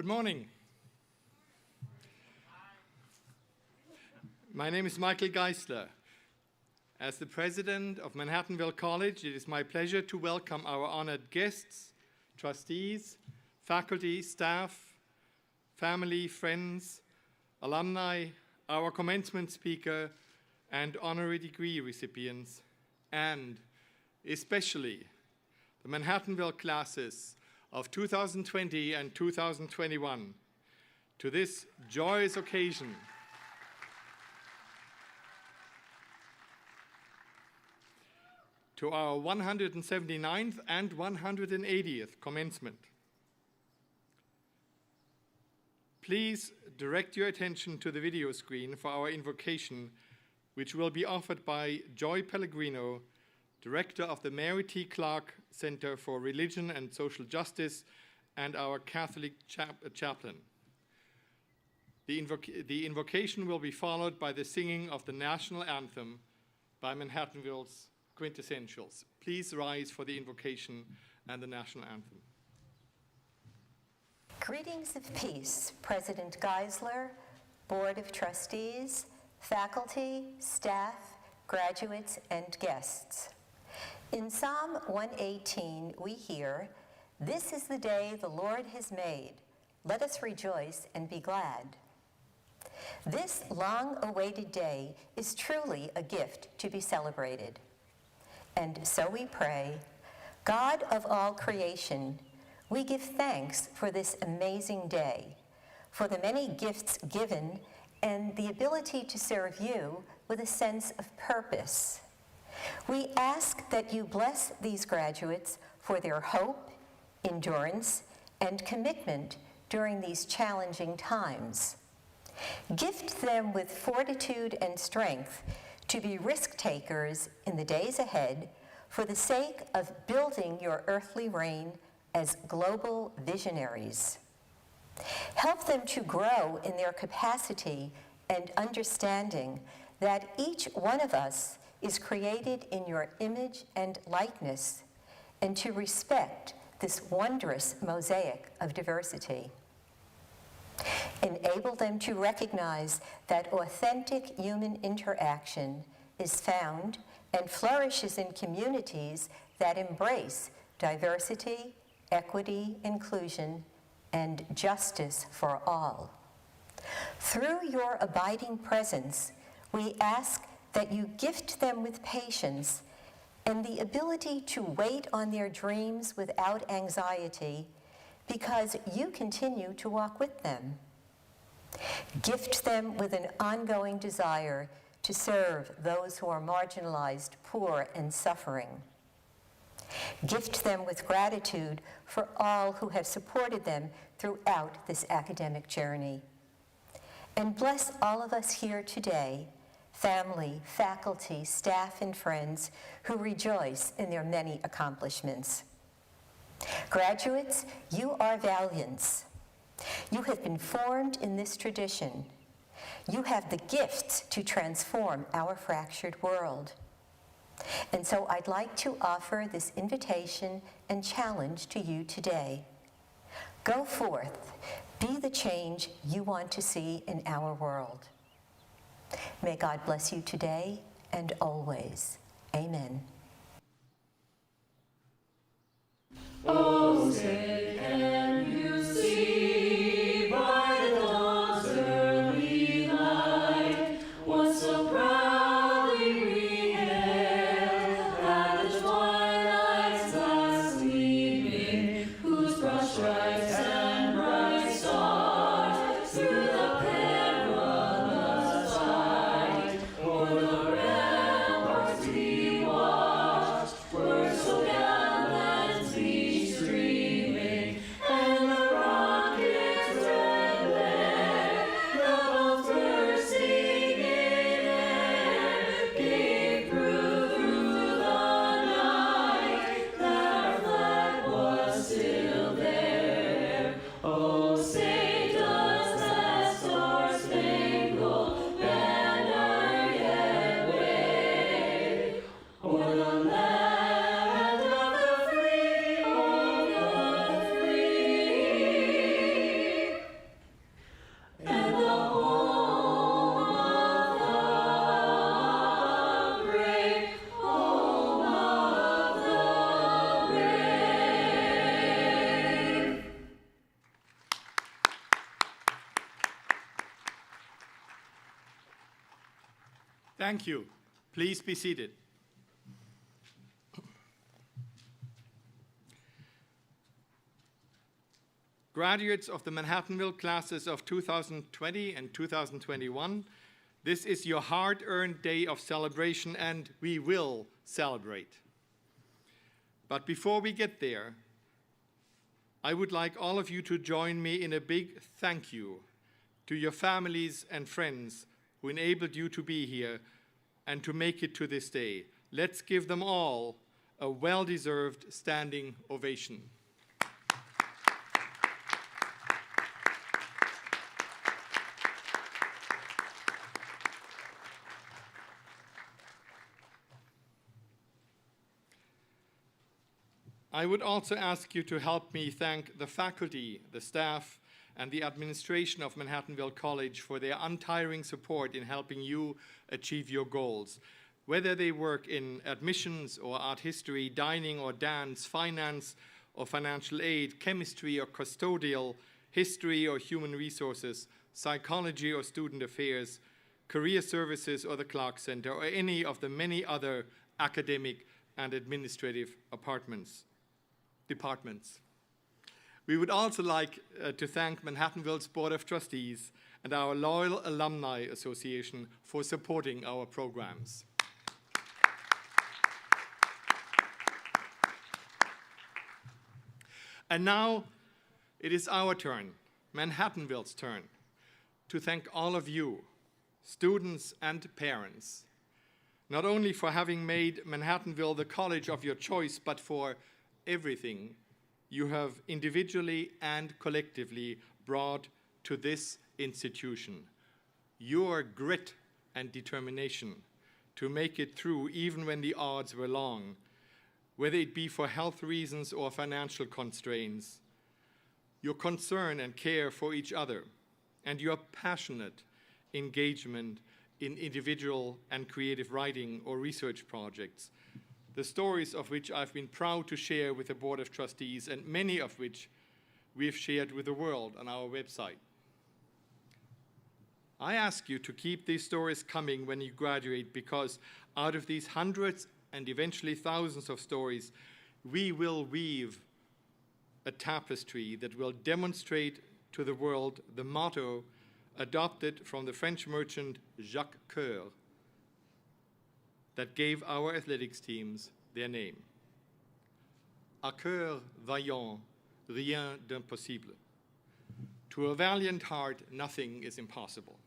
Good morning. My name is Michael Geisler. As the president of Manhattanville College, it is my pleasure to welcome our honored guests, trustees, faculty, staff, family, friends, alumni, our commencement speaker, and honorary degree recipients, and especially the Manhattanville classes of 2020 and 2021 to this joyous occasion. To our 179th and 180th commencement. Please direct your attention to the video screen for our invocation, which will be offered by Joy Pellegrino, Director of the Mary T. Clark Center for Religion and Social Justice and our Catholic chaplain. The invocation will be followed by the singing of the national anthem by Manhattanville's Quintessentials. Please rise for the invocation and the national anthem. Greetings of peace, President Geisler, Board of Trustees, faculty, staff, graduates, and guests. In Psalm 118, we hear, "This is the day the Lord has made. Let us rejoice and be glad." This long-awaited day is truly a gift to be celebrated. And so we pray, God of all creation, we give thanks for this amazing day, for the many gifts given and the ability to serve you with a sense of purpose. We ask that you bless these graduates for their hope, endurance, and commitment during these challenging times. Gift them with fortitude and strength to be risk takers in the days ahead for the sake of building your earthly reign as global visionaries. Help them to grow in their capacity and understanding that each one of us is created in your image and likeness, and to respect this wondrous mosaic of diversity. Enable them to recognize that authentic human interaction is found and flourishes in communities that embrace diversity, equity, inclusion, and justice for all. Through your abiding presence, we ask that you gift them with patience and the ability to wait on their dreams without anxiety, because you continue to walk with them. Gift them with an ongoing desire to serve those who are marginalized, poor, and suffering. Gift them with gratitude for all who have supported them throughout this academic journey. And bless all of us here today, family, faculty, staff, and friends who rejoice in their many accomplishments. Graduates, you are valiants. You have been formed in this tradition. You have the gifts to transform our fractured world. And so I'd like to offer this invitation and challenge to you today. Go forth, be the change you want to see in our world. May God bless you today and always. Amen. Oh, say, can you see by the dawn's early light what so proudly we hailed at the twilight's last gleaming, whose broad stripes and bright stars through the perilous fight o'er the ramparts we walked. Thank you. Please be seated. Graduates of the Manhattanville classes of 2020 and 2021, this is your hard-earned day of celebration, and we will celebrate. But before we get there, I would like all of you to join me in a big thank you to your families and friends who enabled you to be here and to make it to this day. Let's give them all a well-deserved standing ovation. I would also ask you to help me thank the faculty, the staff, and the administration of Manhattanville College for their untiring support in helping you achieve your goals. Whether they work in admissions or art history, dining or dance, finance or financial aid, chemistry or custodial, history or human resources, psychology or student affairs, career services or the Clark Center, or any of the many other academic and administrative departments. We would also like to thank Manhattanville's Board of Trustees and our loyal Alumni Association for supporting our programs. And now it is our turn, Manhattanville's turn, to thank all of you, students and parents, not only for having made Manhattanville the college of your choice, but for everything you have individually and collectively brought to this institution. Your grit and determination to make it through even when the odds were long, whether it be for health reasons or financial constraints, your concern and care for each other, and your passionate engagement in individual and creative writing or research projects, the stories of which I've been proud to share with the Board of Trustees, and many of which we have shared with the world on our website. I ask you to keep these stories coming when you graduate, because out of these hundreds and eventually thousands of stories, we will weave a tapestry that will demonstrate to the world the motto adopted from the French merchant Jacques Coeur that gave our athletics teams their name. À cœur vaillant, rien d'impossible. To a valiant heart, nothing is impossible.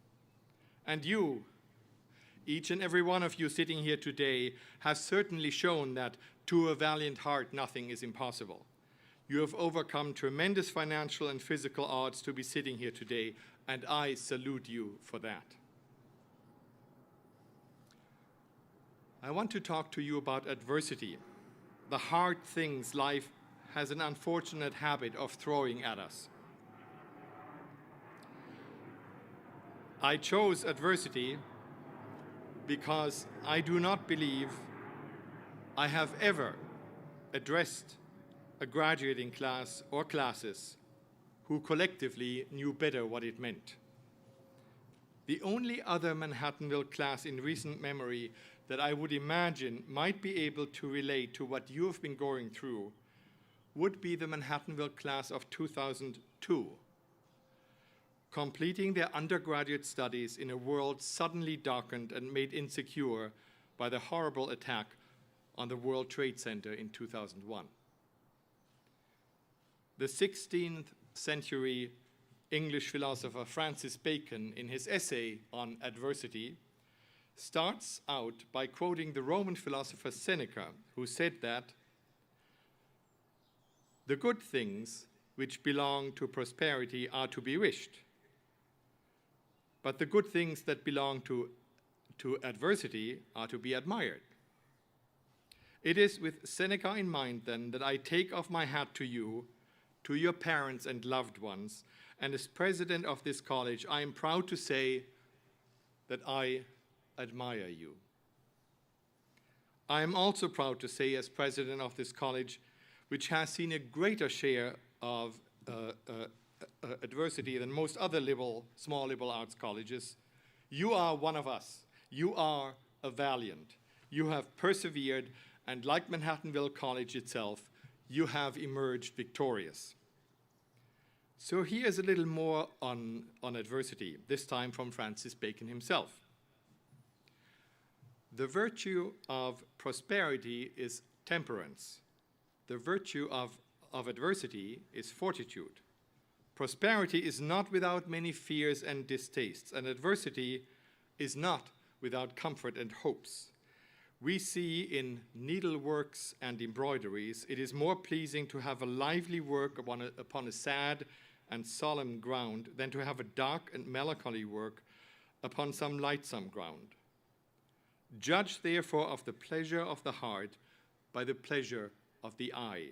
And you, each and every one of you sitting here today, have certainly shown that to a valiant heart, nothing is impossible. You have overcome tremendous financial and physical odds to be sitting here today, and I salute you for that. I want to talk to you about adversity, the hard things life has an unfortunate habit of throwing at us. I chose adversity because I do not believe I have ever addressed a graduating class or classes who collectively knew better what it meant. The only other Manhattanville class in recent memory that I would imagine might be able to relate to what you have been going through would be the Manhattanville class of 2002, completing their undergraduate studies in a world suddenly darkened and made insecure by the horrible attack on the World Trade Center in 2001. The 16th century English philosopher Francis Bacon, in his essay on adversity, starts out by quoting the Roman philosopher Seneca, who said that the good things which belong to prosperity are to be wished, but the good things that belong to adversity are to be admired. It is with Seneca in mind, then, that I take off my hat to you, to your parents and loved ones, and as president of this college, I am proud to say that I admire you. I am also proud to say, as president of this college, which has seen a greater share of adversity than most other small liberal arts colleges, you are one of us. You are a valiant. You have persevered, and like Manhattanville College itself, you have emerged victorious. So here's a little more on adversity, this time from Francis Bacon himself. The virtue of prosperity is temperance. The virtue of adversity is fortitude. Prosperity is not without many fears and distastes, and adversity is not without comfort and hopes. We see in needleworks and embroideries, it is more pleasing to have a lively work upon a sad and solemn ground than to have a dark and melancholy work upon some lightsome ground. Judge therefore of the pleasure of the heart by the pleasure of the eye.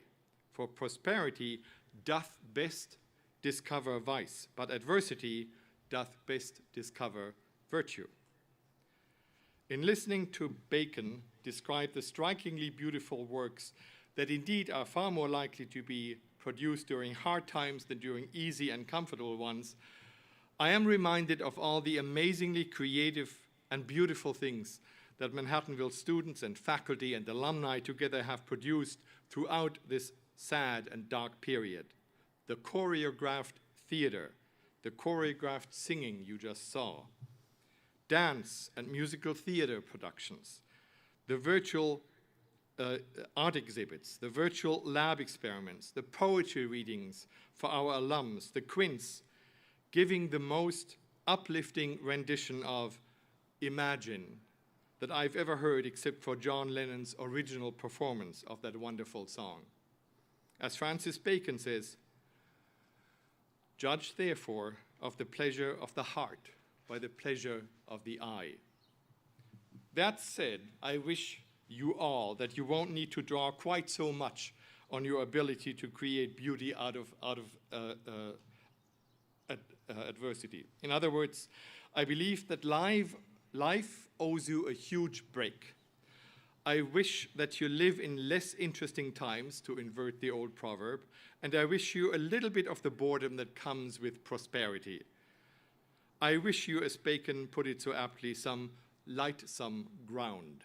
For prosperity doth best discover vice, but adversity doth best discover virtue. In listening to Bacon describe the strikingly beautiful works that indeed are far more likely to be produced during hard times than during easy and comfortable ones, I am reminded of all the amazingly creative and beautiful things that Manhattanville students and faculty and alumni together have produced throughout this sad and dark period. The choreographed theater, the choreographed singing you just saw, dance and musical theater productions, the virtual art exhibits, the virtual lab experiments, the poetry readings for our alums, the quints, giving the most uplifting rendition of Imagine that I've ever heard except for John Lennon's original performance of that wonderful song. As Francis Bacon says, judge therefore of the pleasure of the heart by the pleasure of the eye. That said, I wish you all that you won't need to draw quite so much on your ability to create beauty out of adversity. In other words, I believe that life owes you a huge break. I wish that you live in less interesting times, to invert the old proverb, and I wish you a little bit of the boredom that comes with prosperity. I wish you, as Bacon put it so aptly, some lightsome ground.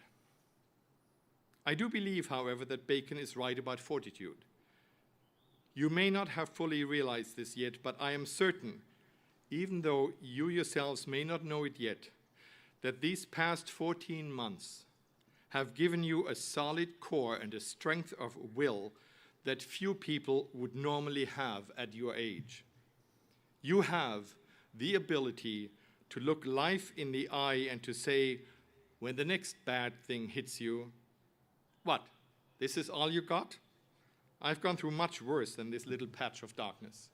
I do believe, however, that Bacon is right about fortitude. You may not have fully realized this yet, but I am certain, even though you yourselves may not know it yet, that these past 14 months have given you a solid core and a strength of will that few people would normally have at your age. You have the ability to look life in the eye and to say, when the next bad thing hits you, what, this is all you got? I've gone through much worse than this little patch of darkness.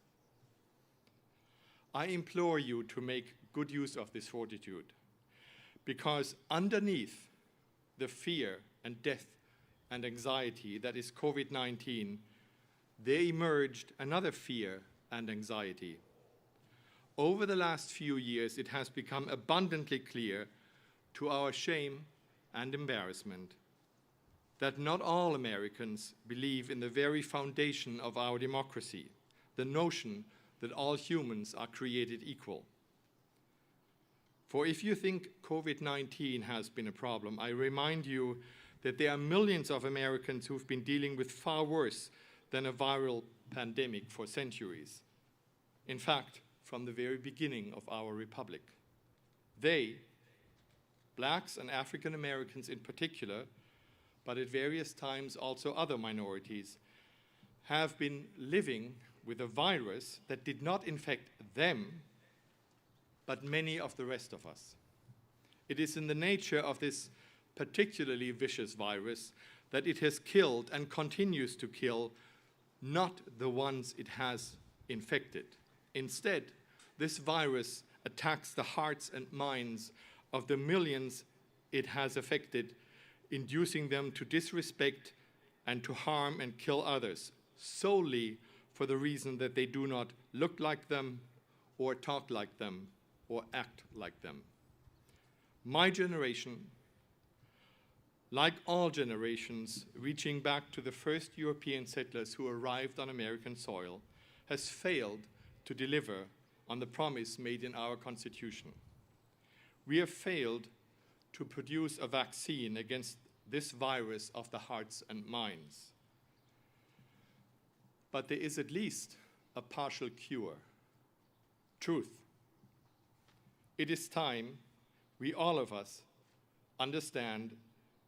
I implore you to make good use of this fortitude, because underneath the fear and death and anxiety that is COVID-19, there emerged another fear and anxiety. Over the last few years, it has become abundantly clear, to our shame and embarrassment, that not all Americans believe in the very foundation of our democracy, the notion that all humans are created equal. For if you think COVID-19 has been a problem, I remind you that there are millions of Americans who've been dealing with far worse than a viral pandemic for centuries. In fact, from the very beginning of our republic. They, blacks and African Americans in particular, but at various times also other minorities, have been living with a virus that did not infect them, but many of the rest of us. It is in the nature of this particularly vicious virus that it has killed and continues to kill not the ones it has infected. Instead, this virus attacks the hearts and minds of the millions it has affected, inducing them to disrespect and to harm and kill others, solely for the reason that they do not look like them or talk like them or act like them. My generation, like all generations reaching back to the first European settlers who arrived on American soil, has failed to deliver on the promise made in our Constitution. We have failed to produce a vaccine against this virus of the hearts and minds. But there is at least a partial cure. Truth. It is time we, all of us, understand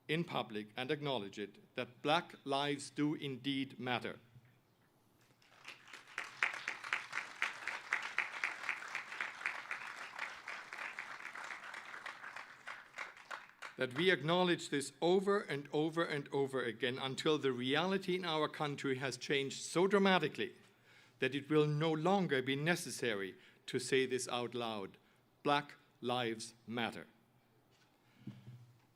in public and acknowledge it, that Black lives do indeed matter. That we acknowledge this over and over and over again until the reality in our country has changed so dramatically that it will no longer be necessary to say this out loud. Black lives matter.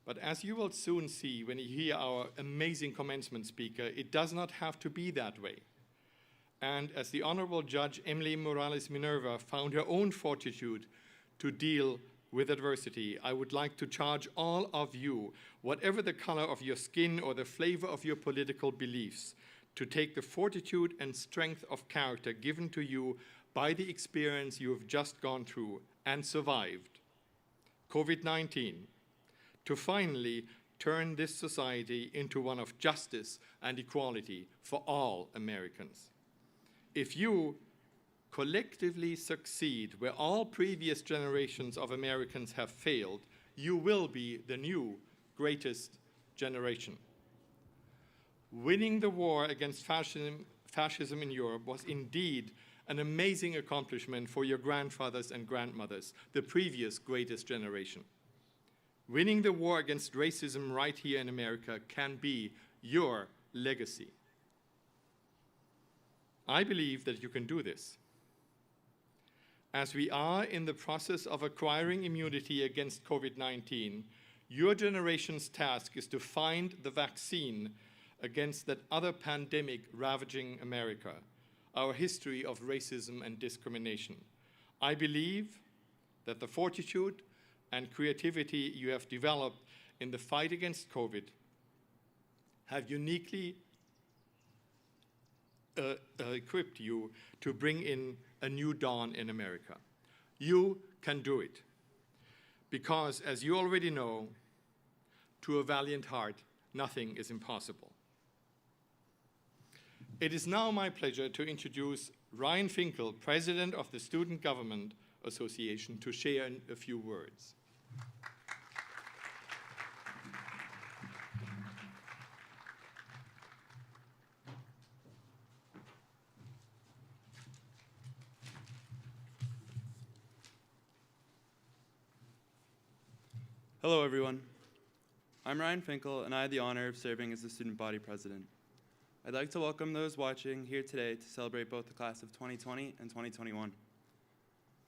But as you will soon see when you hear our amazing commencement speaker, it does not have to be that way. And as the Honorable Judge Emily Morales Minerva found her own fortitude to deal with adversity, I would like to charge all of you, whatever the color of your skin or the flavor of your political beliefs, to take the fortitude and strength of character given to you by the experience you have just gone through and survived, COVID-19, to finally turn this society into one of justice and equality for all Americans. If you collectively succeed where all previous generations of Americans have failed, you will be the new greatest generation. Winning the war against fascism in Europe was indeed an amazing accomplishment for your grandfathers and grandmothers, the previous greatest generation. Winning the war against racism right here in America can be your legacy. I believe that you can do this. As we are in the process of acquiring immunity against COVID-19, your generation's task is to find the vaccine against that other pandemic ravaging America, our history of racism and discrimination. I believe that the fortitude and creativity you have developed in the fight against COVID have uniquely equipped you to bring in a new dawn in America. You can do it. Because, as you already know, to a valiant heart, nothing is impossible. It is now my pleasure to introduce Ryan Finkel, President of the Student Government Association, to share a few words. Hello, everyone. I'm Ryan Finkel, and I have the honor of serving as the student body president. I'd like to welcome those watching here today to celebrate both the class of 2020 and 2021.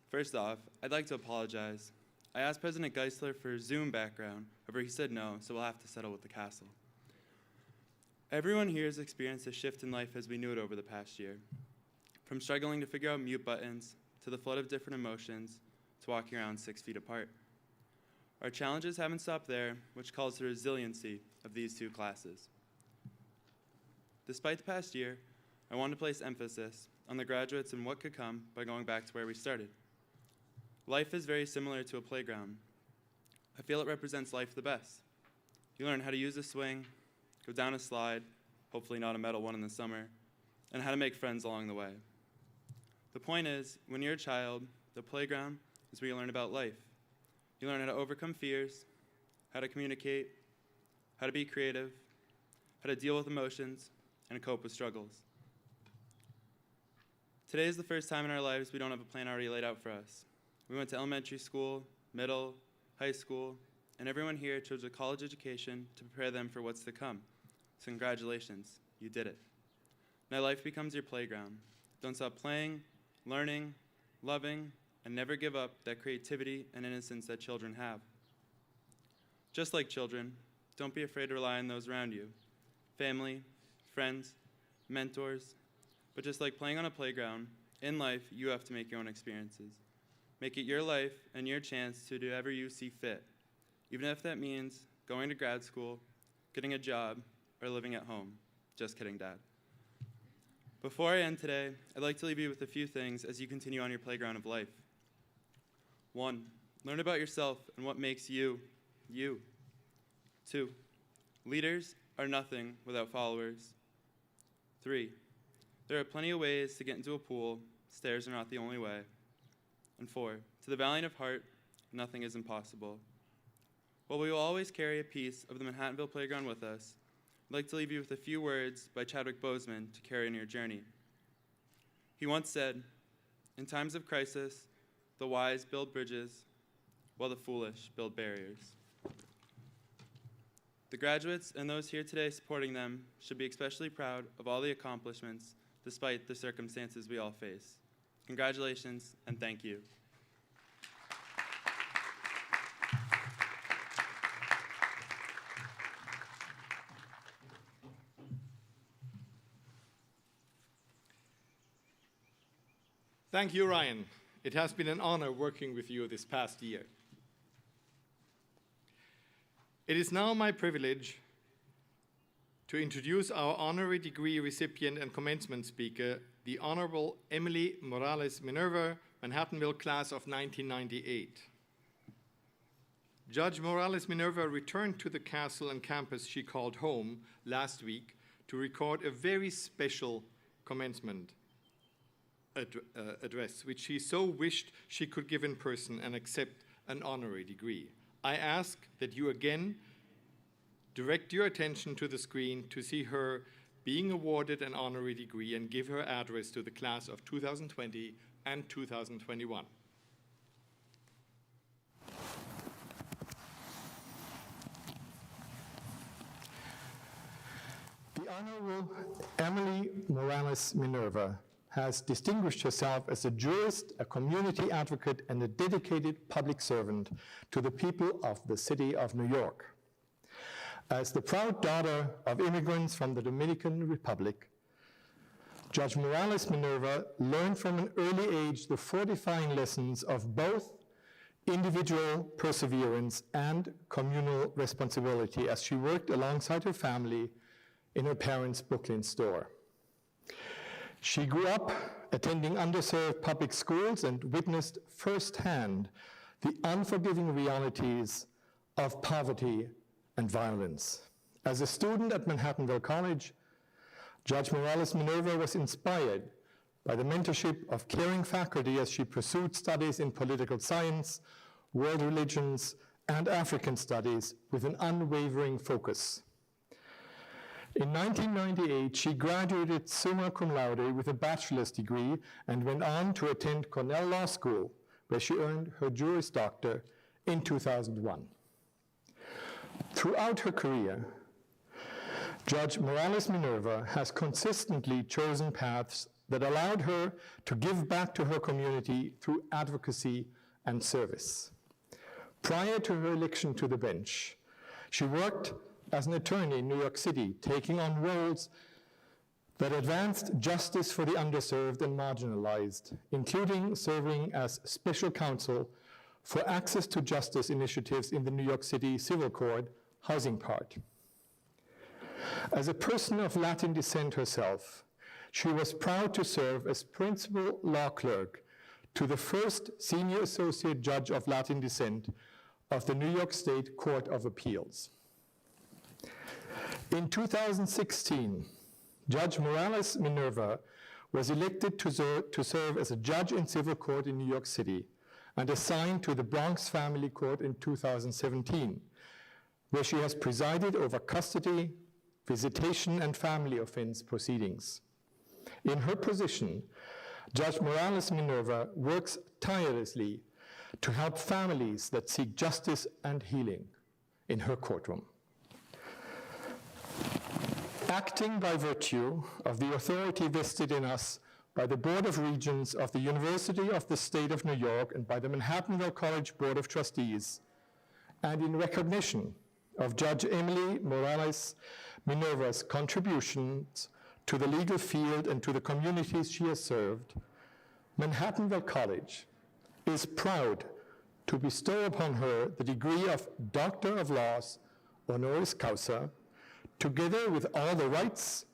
First off, I'd like to apologize. I asked President Geisler for Zoom background, however he said no, so we'll have to settle with the castle. Everyone here has experienced a shift in life as we knew it over the past year. From struggling to figure out mute buttons, to the flood of different emotions, to walking around 6 feet apart. Our challenges haven't stopped there, which calls the resiliency of these two classes. Despite the past year, I want to place emphasis on the graduates and what could come by going back to where we started. Life is very similar to a playground. I feel it represents life the best. You learn how to use a swing, go down a slide, hopefully not a metal one in the summer, and how to make friends along the way. The point is, when you're a child, the playground is where you learn about life. You learn how to overcome fears, how to communicate, how to be creative, how to deal with emotions, and cope with struggles. Today is the first time in our lives we don't have a plan already laid out for us. We went to elementary school, middle, high school, and everyone here chose a college education to prepare them for what's to come. So congratulations, you did it. Now life becomes your playground. Don't stop playing, learning, loving, and never give up that creativity and innocence that children have. Just like children, don't be afraid to rely on those around you. Family, friends, mentors. But just like playing on a playground, in life, you have to make your own experiences. Make it your life and your chance to do whatever you see fit, even if that means going to grad school, getting a job, or living at home. Just kidding, Dad. Before I end today, I'd like to leave you with a few things as you continue on your playground of life. 1, learn about yourself and what makes you you. 2, leaders are nothing without followers. 3, there are plenty of ways to get into a pool. Stairs are not the only way. And 4, to the valiant of heart, nothing is impossible. While we will always carry a piece of the Manhattanville playground with us, I'd like to leave you with a few words by Chadwick Boseman to carry on your journey. He once said, "In times of crisis, the wise build bridges, while the foolish build barriers." The graduates and those here today supporting them should be especially proud of all the accomplishments despite the circumstances we all face. Congratulations and thank you. Thank you, Ryan. It has been an honor working with you this past year. It is now my privilege to introduce our honorary degree recipient and commencement speaker, the Honorable Emily Morales Minerva, Manhattanville class of 1998. Judge Morales Minerva returned to the castle and campus she called home last week to record a very special commencement address, which she so wished she could give in person and accept an honorary degree. I ask that you again direct your attention to the screen to see her being awarded an honorary degree and give her address to the class of 2020 and 2021. The Honorable Emily Morales Minerva has distinguished herself as a jurist, a community advocate, and a dedicated public servant to the people of the city of New York. As the proud daughter of immigrants from the Dominican Republic, Judge Morales Minerva learned from an early age the fortifying lessons of both individual perseverance and communal responsibility as she worked alongside her family in her parents' Brooklyn store. She grew up attending underserved public schools and witnessed firsthand the unforgiving realities of poverty and violence. As a student at Manhattanville College, Judge Morales Minerva was inspired by the mentorship of caring faculty as she pursued studies in political science, world religions, and African studies with an unwavering focus. In 1998, she graduated summa cum laude with a bachelor's degree and went on to attend Cornell Law School, where she earned her Juris Doctor in 2001. Throughout her career, Judge Morales Minerva has consistently chosen paths that allowed her to give back to her community through advocacy and service. Prior to her election to the bench, she worked as an attorney in New York City, taking on roles that advanced justice for the underserved and marginalized, including serving as special counsel for access to justice initiatives in the New York City Civil Court housing part. As a person of Latin descent herself, she was proud to serve as principal law clerk to the first senior associate judge of Latin descent of the New York State Court of Appeals. In 2016, Judge Morales Minerva was elected to serve as a judge in civil court in New York City and assigned to the Bronx Family Court in 2017, where she has presided over custody, visitation, and family offense proceedings. In her position, Judge Morales Minerva works tirelessly to help families that seek justice and healing in her courtroom. Acting by virtue of the authority vested in us by the Board of Regents of the University of the State of New York and by the Manhattanville College Board of Trustees, and in recognition of Judge Emily Morales Minerva's contributions to the legal field and to the communities she has served, Manhattanville College is proud to bestow upon her the degree of Doctor of Laws, honoris causa, together with all the rights,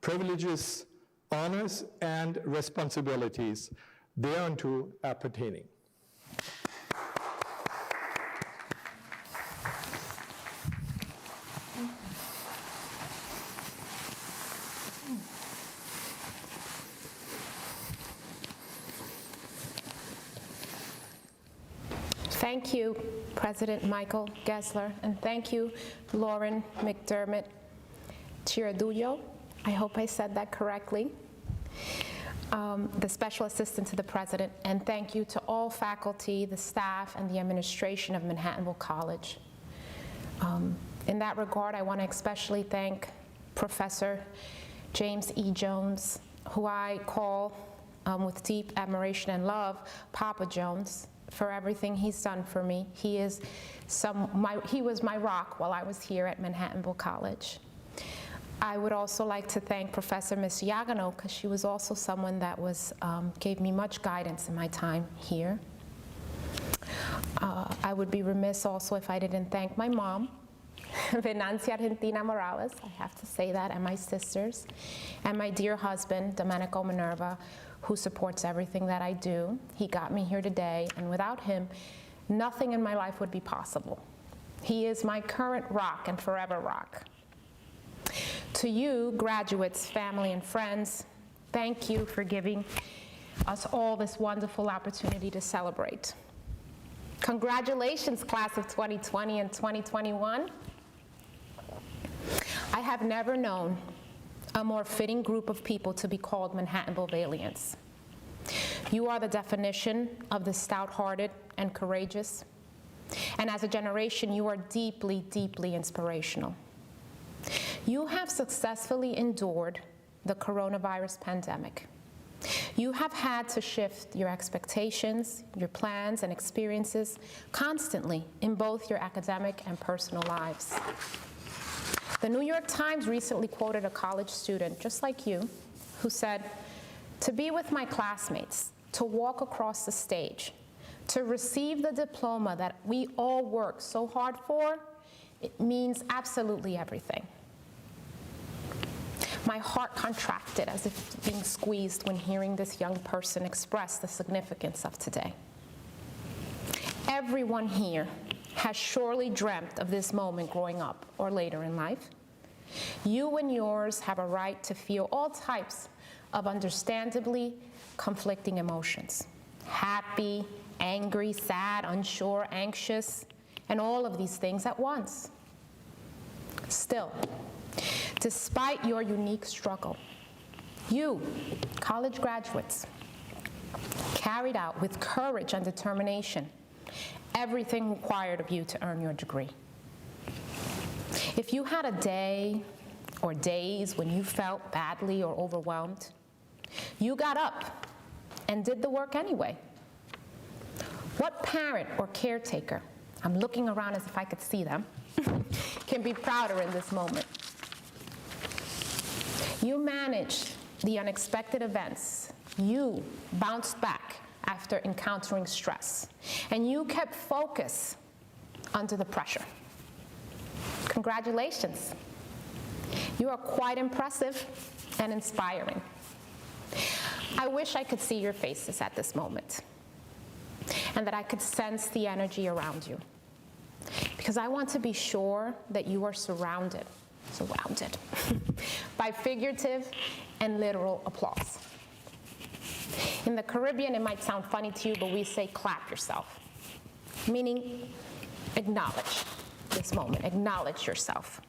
privileges, honors, and responsibilities thereunto appertaining. Thank you, President Michael Gessler, and thank you, Lauren McDermott Chiradullo. I hope I said that correctly. The Special Assistant to the President, and thank you to all faculty, the staff, and the administration of Manhattanville College. In that regard, I want to especially thank Professor James E. Jones, who I call with deep admiration and love, Papa Jones, for everything he's done for me. He was my rock while I was here at Manhattanville College. I would also like to thank Professor Ms. Yagano, because she was also someone that gave me much guidance in my time here. I would be remiss also if I didn't thank my mom, Venancia Argentina Morales, I have to say that, and my sisters, and my dear husband, Domenico Minerva, who supports everything that I do. He got me here today, and without him, nothing in my life would be possible. He is my current rock and forever rock. To you, graduates, family, and friends, thank you for giving us all this wonderful opportunity to celebrate. Congratulations, class of 2020 and 2021. I have never known a more fitting group of people to be called Manhattanville Valiants. You are the definition of the stout-hearted and courageous. And as a generation, you are deeply, deeply inspirational. You have successfully endured the coronavirus pandemic. You have had to shift your expectations, your plans, and experiences constantly in both your academic and personal lives. The New York Times recently quoted a college student, just like you, who said, "To be with my classmates, to walk across the stage, to receive the diploma that we all work so hard for, it means absolutely everything." My heart contracted as if being squeezed when hearing this young person express the significance of today. Everyone here has surely dreamt of this moment growing up or later in life. You and yours have a right to feel all types of understandably conflicting emotions: happy, angry, sad, unsure, anxious, and all of these things at once. Still, despite your unique struggle, you, college graduates, carried out with courage and determination everything required of you to earn your degree. If you had a day or days when you felt badly or overwhelmed, you got up and did the work anyway. What parent or caretaker, I'm looking around as if I could see them, can be prouder in this moment? You managed the unexpected events. You bounced back after encountering stress, and you kept focus under the pressure. Congratulations. You are quite impressive and inspiring. I wish I could see your faces at this moment, and that I could sense the energy around you, because I want to be sure that you are surrounded by figurative and literal applause. In the Caribbean, it might sound funny to you, but we say clap yourself, meaning acknowledge this moment, acknowledge yourself.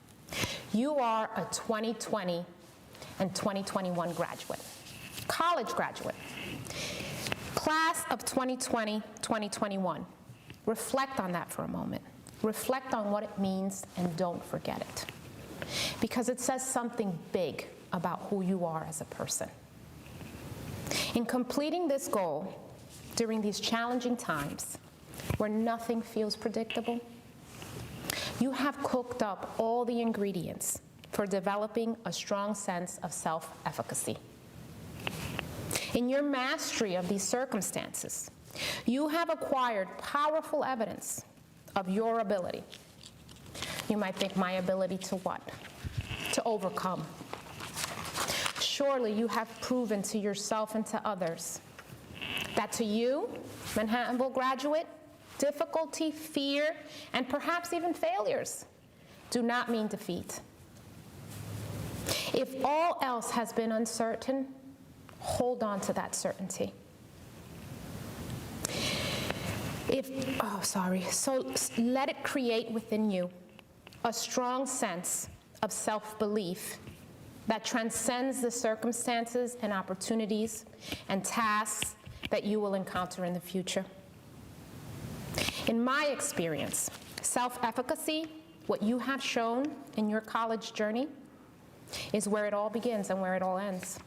You are a 2020 and 2021 graduate, college graduate, class of 2020, 2021. Reflect on that for a moment. Reflect on what it means and don't forget it, because it says something big about who you are as a person. In completing this goal during these challenging times where nothing feels predictable, you have cooked up all the ingredients for developing a strong sense of self-efficacy. In your mastery of these circumstances, you have acquired powerful evidence of your ability. You might think, my ability to what? To overcome. Surely you have proven to yourself and to others that to you, Manhattanville graduate, difficulty, fear, and perhaps even failures do not mean defeat. If all else has been uncertain, hold on to that certainty. So let it create within you a strong sense of self-belief that transcends the circumstances and opportunities and tasks that you will encounter in the future. In my experience, self-efficacy, what you have shown in your college journey, is where it all begins and where it all ends.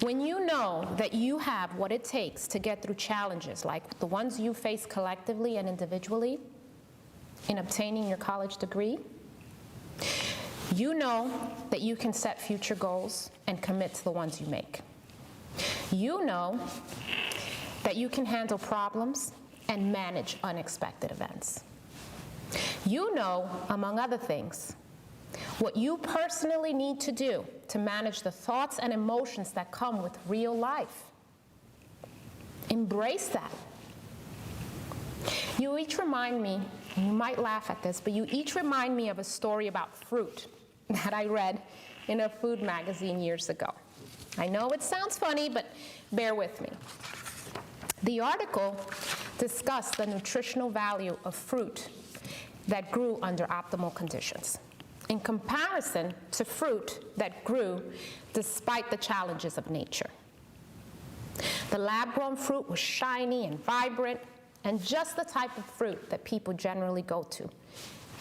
When you know that you have what it takes to get through challenges like the ones you face collectively and individually in obtaining your college degree, you know that you can set future goals and commit to the ones you make. You know that you can handle problems and manage unexpected events. You know, among other things, what you personally need to do to manage the thoughts and emotions that come with real life. Embrace that. You each remind me, and you might laugh at this, but you each remind me of a story about fruit that I read in a food magazine years ago. I know it sounds funny, but bear with me. The article discussed the nutritional value of fruit that grew under optimal conditions, in comparison to fruit that grew despite the challenges of nature. The lab-grown fruit was shiny and vibrant, and just the type of fruit that people generally go to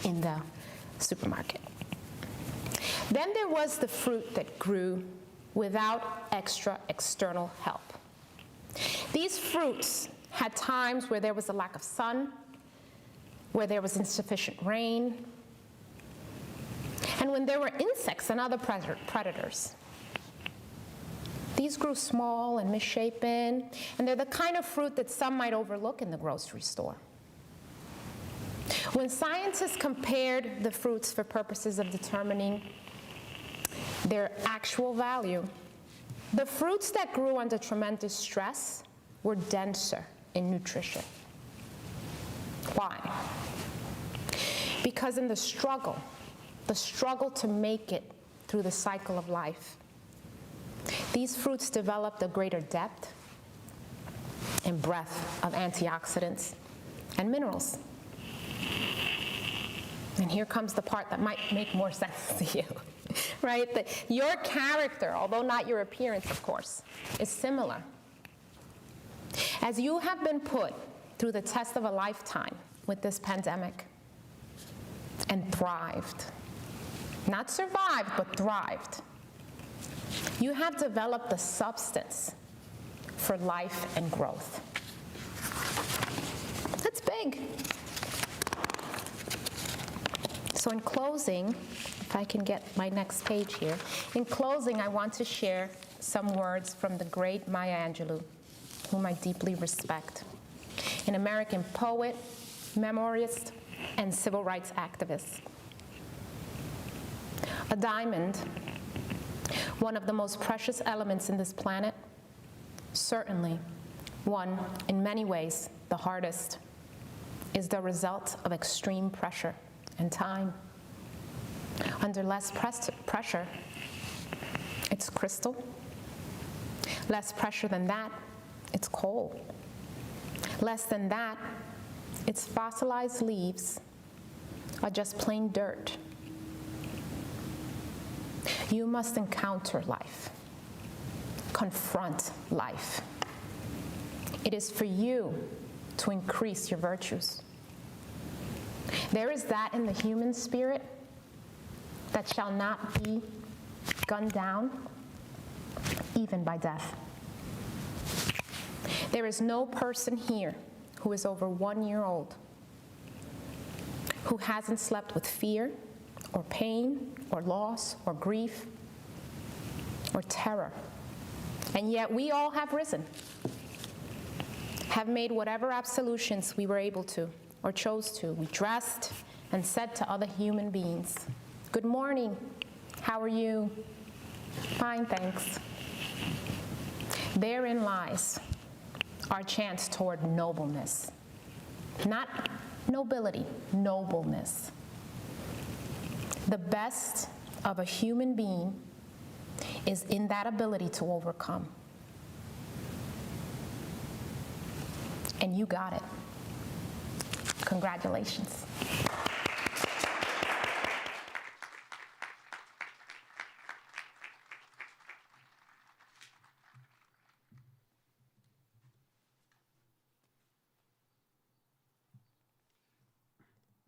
in the supermarket. Then there was the fruit that grew without extra external help. These fruits had times where there was a lack of sun, where there was insufficient rain, and when there were insects and other predators. These grew small and misshapen, and they're the kind of fruit that some might overlook in the grocery store. When scientists compared the fruits for purposes of determining their actual value, the fruits that grew under tremendous stress were denser in nutrition. Why? Because in the struggle to make it through the cycle of life, these fruits developed a greater depth and breadth of antioxidants and minerals. And here comes the part that might make more sense to you, right? That your character, although not your appearance, of course, is similar. As you have been put through the test of a lifetime with this pandemic and thrived, not survived, but thrived, you have developed the substance for life and growth. That's big. So in closing, if I can get my next page here, in closing, I want to share some words from the great Maya Angelou, whom I deeply respect, an American poet, memorist, and civil rights activist. A diamond, one of the most precious elements in this planet, certainly one, in many ways, the hardest, is the result of extreme pressure and time. Under less pressure, it's crystal. Less pressure than that, it's coal. Less than that, its fossilized leaves are just plain dirt. You must encounter life, confront life. It is for you to increase your virtues. There is that in the human spirit that shall not be gunned down, even by death. There is no person here who is over 1 year old who hasn't slept with fear or pain or loss or grief or terror. And yet we all have risen, have made whatever absolutions we were able to or chose to. We dressed and said to other human beings, "Good morning, how are you?" "Fine, thanks." Therein lies our chance toward nobleness. Not nobility, nobleness. The best of a human being is in that ability to overcome. And you got it. Congratulations.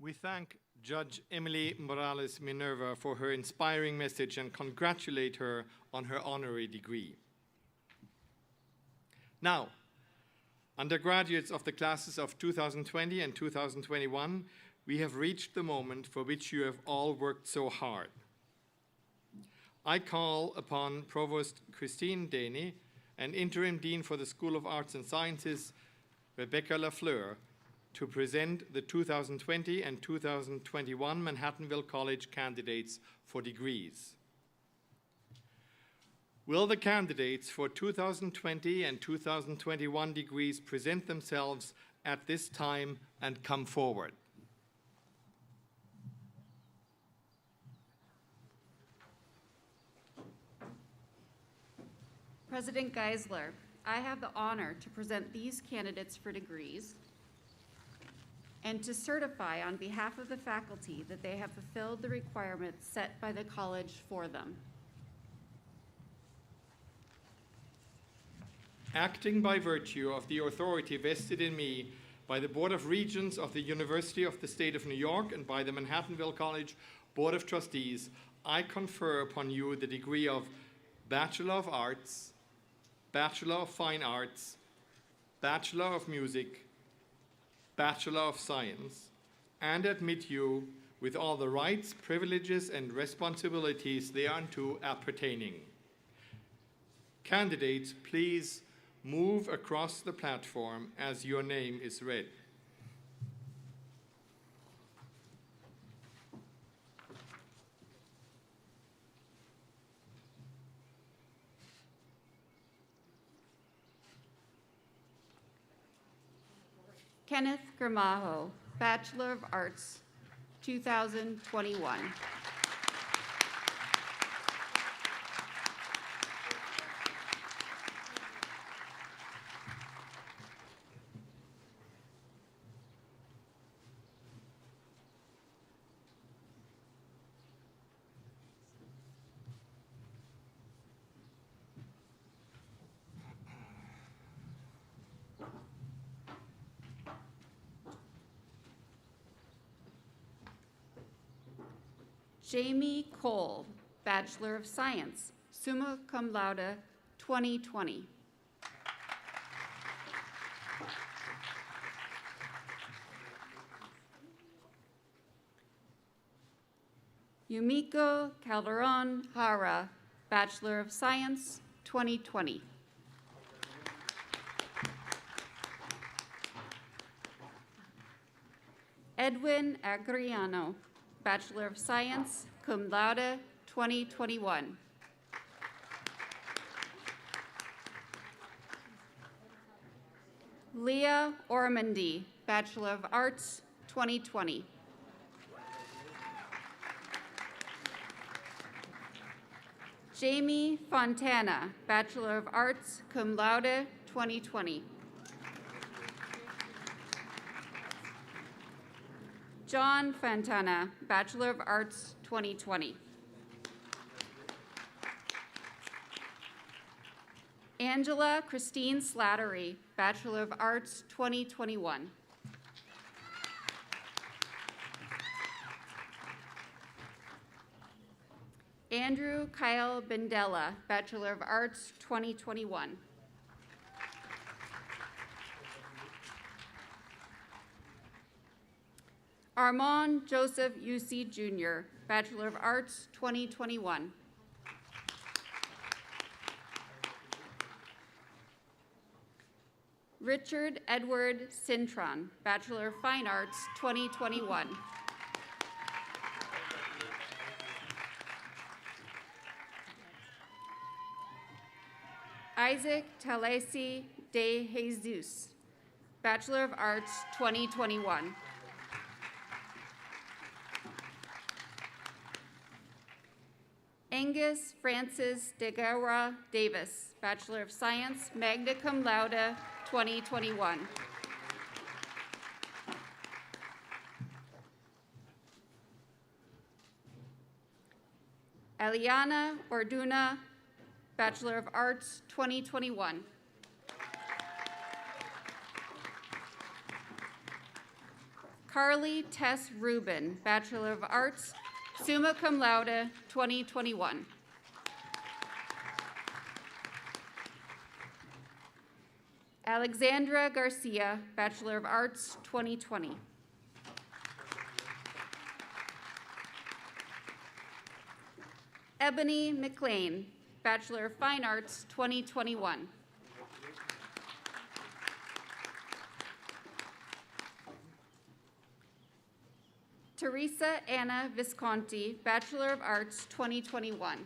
We thank Judge Emily Morales Minerva for her inspiring message and congratulate her on her honorary degree. Now, undergraduates of the classes of 2020 and 2021, we have reached the moment for which you have all worked so hard. I call upon Provost Christine Deney and Interim Dean for the School of Arts and Sciences, Rebecca Lafleur, to present the 2020 and 2021 Manhattanville College candidates for degrees. Will the candidates for 2020 and 2021 degrees present themselves at this time and come forward? President Geisler, I have the honor to present these candidates for degrees and to certify on behalf of the faculty that they have fulfilled the requirements set by the college for them. Acting by virtue of the authority vested in me by the Board of Regents of the University of the State of New York and by the Manhattanville College Board of Trustees, I confer upon you the degree of Bachelor of Arts, Bachelor of Fine Arts, Bachelor of Music, Bachelor of Science, and admit you with all the rights, privileges, and responsibilities thereunto appertaining. Candidates, please move across the platform as your name is read. Kenneth Gramajo, Bachelor of Arts, 2021. Jamie Cole, Bachelor of Science, summa cum laude, 2020. Yumiko Calderon Hara, Bachelor of Science, 2020. Edwin Agriano, Bachelor of Science, cum laude, 2021. Leah Ormandy, Bachelor of Arts, 2020. Jamie Fontana, Bachelor of Arts, cum laude, 2020. John Fontana, Bachelor of Arts, 2020. Angela Christine Slattery, Bachelor of Arts, 2021. Andrew Kyle Bendella, Bachelor of Arts, 2021. Armand Joseph Yusi Jr., Bachelor of Arts, 2021. Richard Edward Cintron, Bachelor of Fine Arts, 2021. Isaac Talesi de Jesus, Bachelor of Arts, 2021. Angus Francis de Guerra Davis, Bachelor of Science, magna cum laude, 2021. Eliana Orduna, Bachelor of Arts, 2021. Carly Tess Rubin, Bachelor of Arts, summa cum laude, 2021. Alexandra Garcia, Bachelor of Arts, 2020. Ebony McLean, Bachelor of Fine Arts, 2021. Teresa Anna Visconti, Bachelor of Arts, 2021.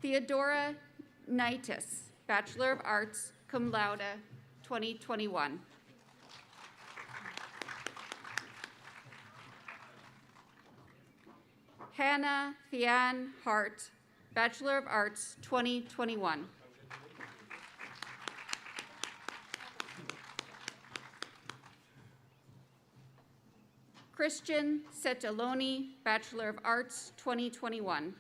Theodora Nitis, Bachelor of Arts, cum laude, 2021. Hannah Thian Hart, Bachelor of Arts, 2021. Christian Settaloni, Bachelor of Arts, 2021.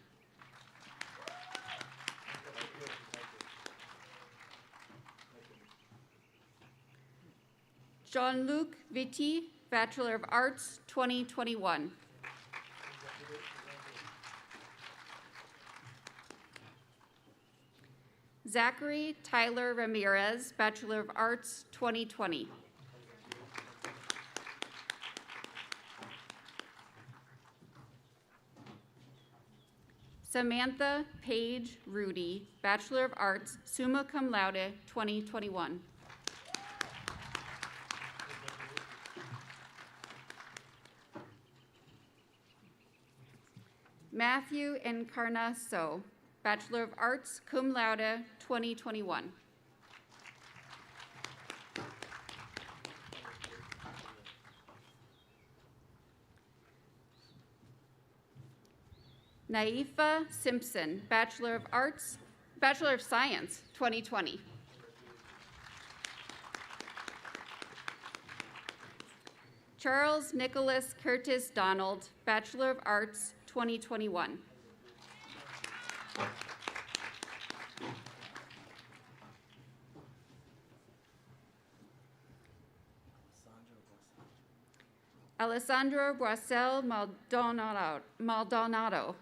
Jean-Luc Vitti, Bachelor of Arts, 2021. Zachary Tyler Ramirez, Bachelor of Arts, 2020. Samantha Page Rudy, Bachelor of Arts, summa cum laude, 2021. Matthew Encarnaso, Bachelor of Arts, cum laude, 2021. Naifa Simpson, Bachelor of Arts, Bachelor of Science, 2020. Charles Nicholas Curtis Donald, Bachelor of Arts, 2021. Alessandro Boisel Maldonado,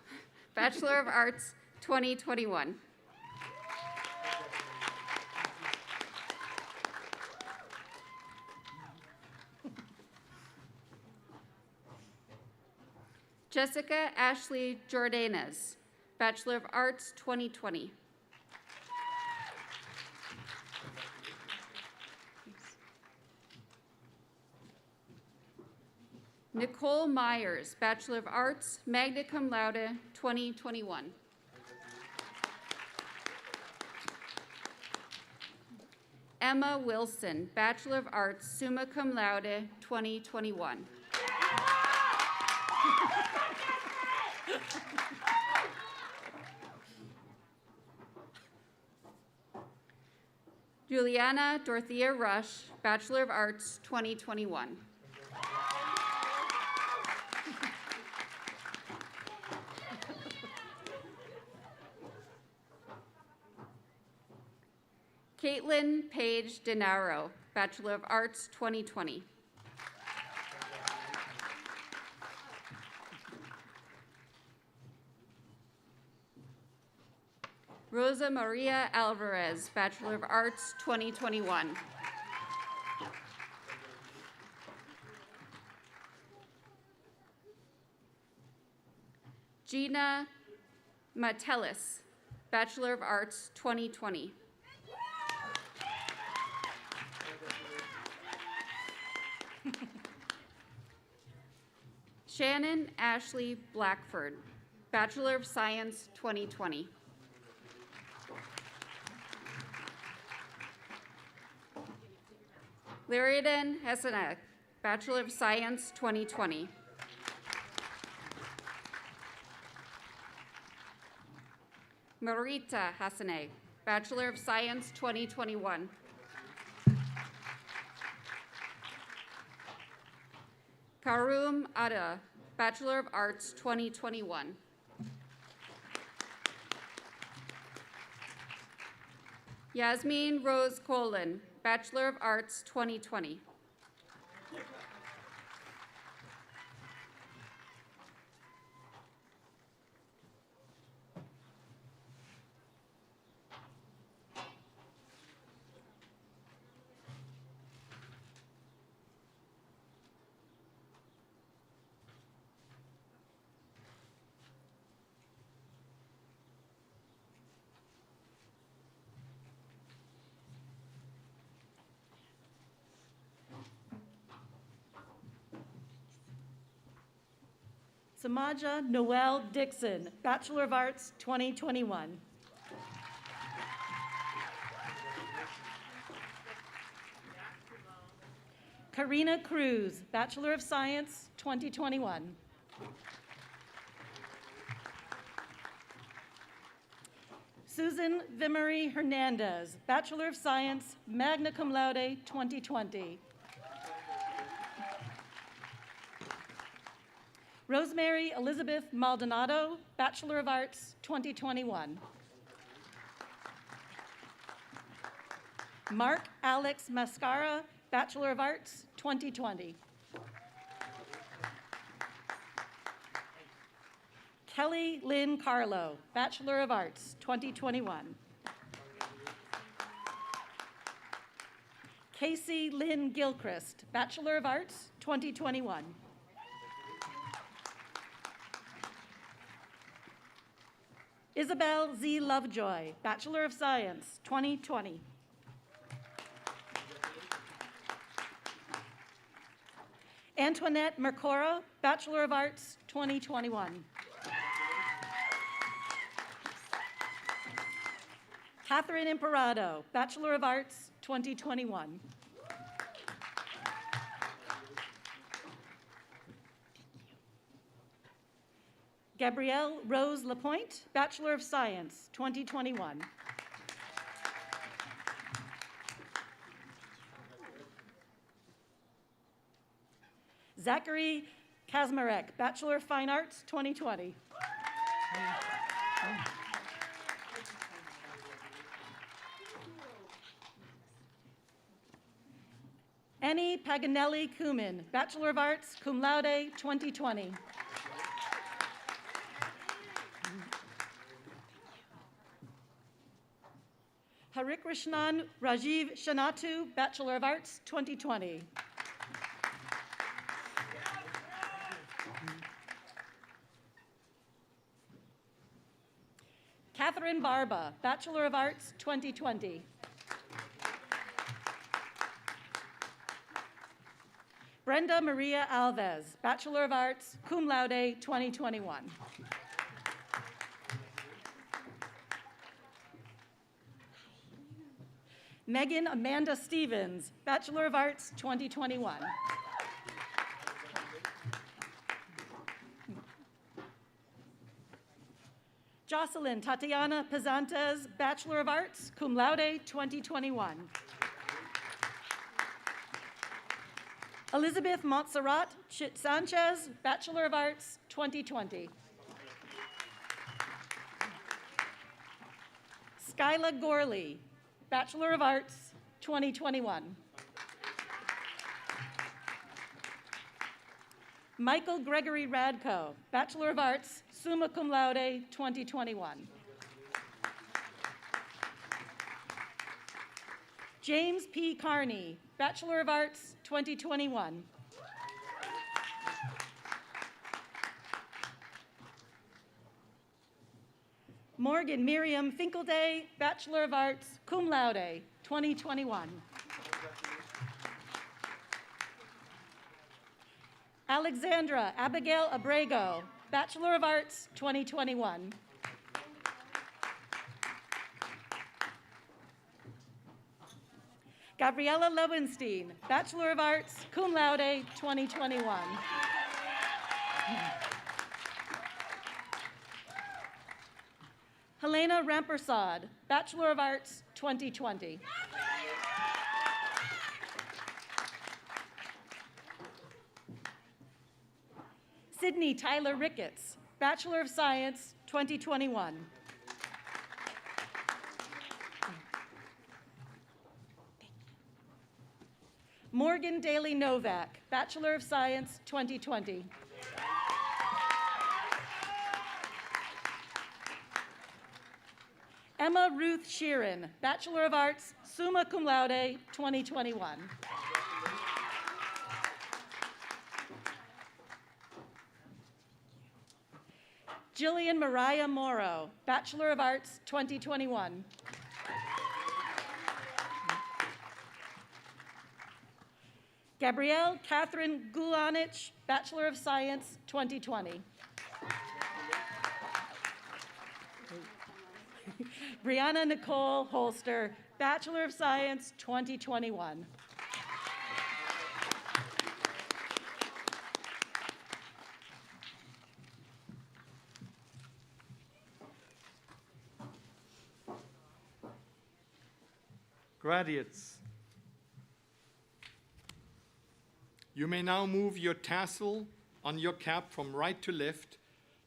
Bachelor of Arts, 2021. Jessica Ashley Jordanes, Bachelor of Arts, 2020. Nicole Myers, Bachelor of Arts, magna cum laude, 2021. Emma Wilson, Bachelor of Arts, summa cum laude, 2021. Juliana Dorothea Rush, Bachelor of Arts, 2021. Caitlin Page Denaro, Bachelor of Arts, 2020. Rosa Maria Alvarez, Bachelor of Arts, 2021. Gina Matelis, Bachelor of Arts, 2020. Shannon Ashley Blackford, Bachelor of Science, 2020. Laridan Hesenek, Bachelor of Science, 2020. Marita Hasaneh, Bachelor of Science, 2021. Karum Ada, Bachelor of Arts, 2021. Yasmin Rose Colin, Bachelor of Arts, 2020. Samaja Noel Dixon, Bachelor of Arts, 2021. Karina Cruz, Bachelor of Science, 2021. Susan Vimery Hernandez, Bachelor of Science, magna cum laude, 2020. Rosemary Elizabeth Maldonado, Bachelor of Arts, 2021. Mark Alex Mascara, Bachelor of Arts, 2020. Kelly Lynn Carlo, Bachelor of Arts, 2021. Casey Lynn Gilchrist, Bachelor of Arts, 2021. Isabel Z. Lovejoy, Bachelor of Science, 2020. Antoinette Mercora, Bachelor of Arts, 2021. Catherine Imperado, Bachelor of Arts, 2021. Gabrielle Rose Lapointe, Bachelor of Science, 2021. Zachary Kazmarek, Bachelor of Fine Arts, 2020. Annie Paganelli Kumin, Bachelor of Arts, cum laude, 2020. Harikrishnan Rajiv Shanatu, Bachelor of Arts, 2020. Catherine Barba, Bachelor of Arts, 2020. Brenda Maria Alves, Bachelor of Arts, cum laude, 2021. Megan Amanda Stevens, Bachelor of Arts, 2021. Jocelyn Tatiana Pazantes, Bachelor of Arts, cum laude, 2021. Elizabeth Montserrat Chit Sanchez, Bachelor of Arts, 2020. Skyla Gorley, Bachelor of Arts, 2021. Michael Gregory Radko, Bachelor of Arts, summa cum laude, 2021. James P. Carney, Bachelor of Arts, 2021. Morgan Miriam Finkelday, Bachelor of Arts, cum laude, 2021. Alexandra Abigail Abrego, Bachelor of Arts, 2021. Gabriella Lowenstein, Bachelor of Arts, cum laude, 2021. Helena Rampersad, Bachelor of Arts, 2020. Sydney Tyler Ricketts, Bachelor of Science, 2021. Morgan Daly Novak, Bachelor of Science, 2020. Emma Ruth Sheeran, Bachelor of Arts, summa cum laude, 2021. Jillian Mariah Morrow, Bachelor of Arts, 2021. Gabrielle Catherine Gulanich, Bachelor of Science, 2020. Brianna Nicole Holster, Bachelor of Science, 2021. Graduates, you may now move your tassel on your cap from right to left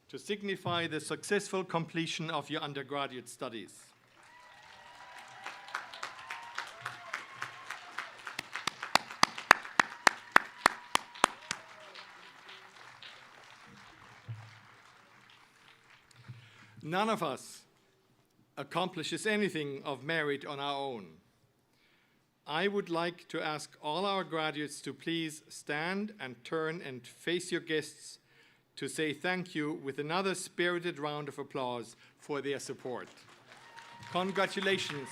to signify the successful completion of your undergraduate studies. None of us accomplishes anything of merit on our own. I would like to ask all our graduates to please stand and turn and face your guests to say thank you with another spirited round of applause for their support. Congratulations.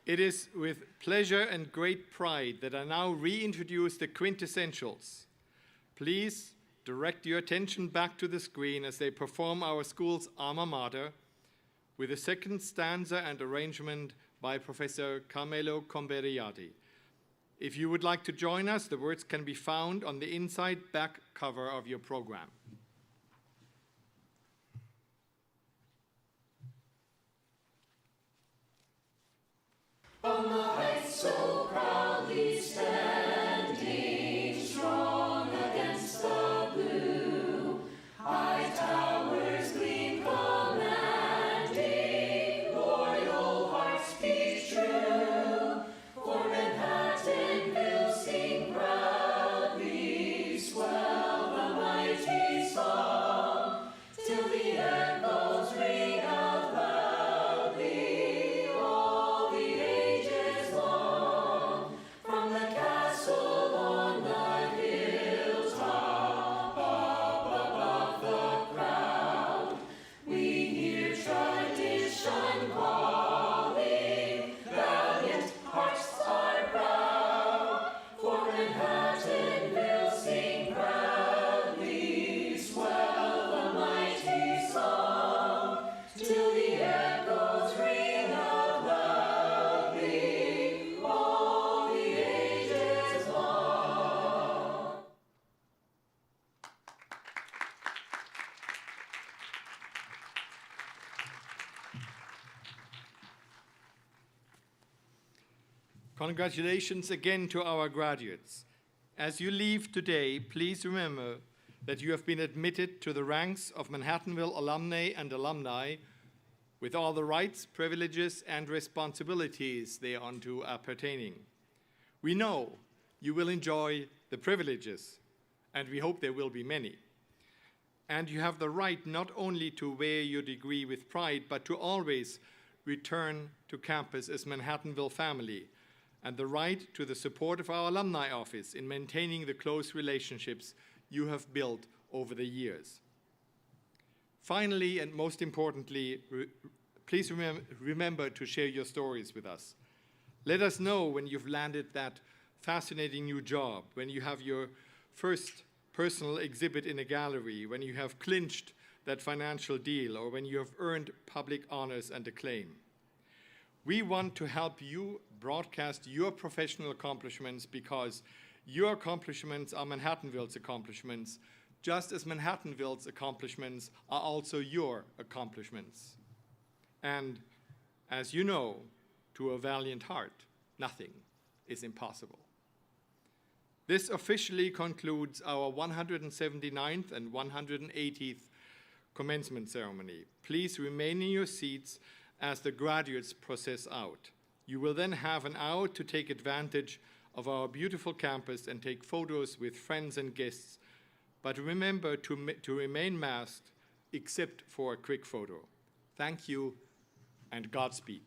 It is with pleasure and great pride that I now reintroduce the quintessentials. Please direct your attention back to the screen as they perform our school's alma mater with a second stanza and arrangement by Professor Carmelo Comberiati. If you would like to join us, the words can be found on the inside back cover of your program. On the heights so proudly standing, strong against the blue, high towers gleam commanding, loyal hearts be true, for Manhattan will sing proudly, swell the mighty song, till the echoes ring out loudly, all the ages long, from the castle on the hilltop, up above the crowd, we hear tradition calling, valiant hearts are proud, for Manhattan will sing proudly, swell the mighty song, till the echoes ring out loudly, all the ages long. Congratulations again to our graduates. As you leave today, please remember that you have been admitted to the ranks of Manhattanville alumni and alumni with all the rights, privileges, and responsibilities thereunto appertaining. We know you will enjoy the privileges, and we hope there will be many. And you have the right not only to wear your degree with pride, but to always return to campus as Manhattanville family, and the right to the support of our alumni office in maintaining the close relationships you have built over the years. Finally, and most importantly, please remember to share your stories with us. Let us know when you've landed that fascinating new job, when you have your first personal exhibit in a gallery, when you have clinched that financial deal, or when you have earned public honors and acclaim. We want to help you broadcast your professional accomplishments because Your accomplishments are Manhattanville's accomplishments, just as Manhattanville's accomplishments are also your accomplishments. And as you know, to a valiant heart, nothing is impossible. This officially concludes our 179th and 180th commencement ceremony. Please remain in your seats as the graduates process out. You will then have an hour to take advantage of our beautiful campus and take photos with friends and guests, but remember to remain masked except for a quick photo. Thank you and Godspeed.